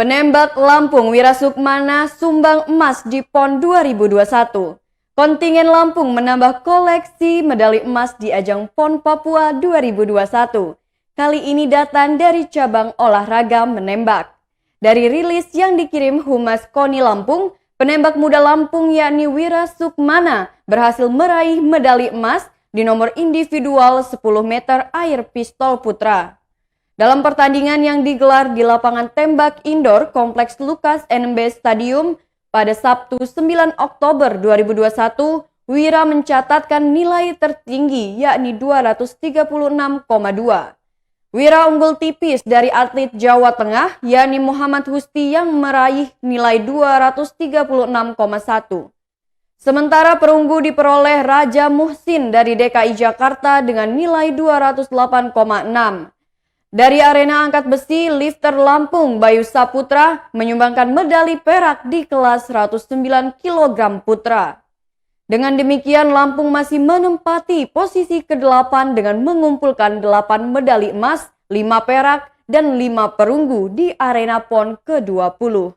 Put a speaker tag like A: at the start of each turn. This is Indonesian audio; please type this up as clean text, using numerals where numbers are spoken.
A: Penembak Lampung Wira Sukmana sumbang emas di PON 2021. Kontingen Lampung menambah koleksi medali emas di ajang PON Papua 2021. Kali ini datang dari cabang olahraga menembak. Dari rilis yang dikirim Humas KONI Lampung, penembak muda Lampung yakni Wira Sukmana berhasil meraih medali emas di nomor individual 10 meter air pistol putra. Dalam pertandingan yang digelar di lapangan tembak indoor Kompleks Lukas NMB Stadium pada Sabtu 9 Oktober 2021, Wira mencatatkan nilai tertinggi yakni 236,2. Wira unggul tipis dari atlet Jawa Tengah yakni Muhammad Husti yang meraih nilai 236,1. Sementara perunggu diperoleh Raja Muhsin dari DKI Jakarta dengan nilai 208,6. Dari arena angkat besi, lifter Lampung Bayu Saputra menyumbangkan medali perak di kelas 109 kg putra. Dengan demikian, Lampung masih menempati posisi ke-8 dengan mengumpulkan 8 medali emas, 5 perak, dan 5 perunggu di arena PON ke-20.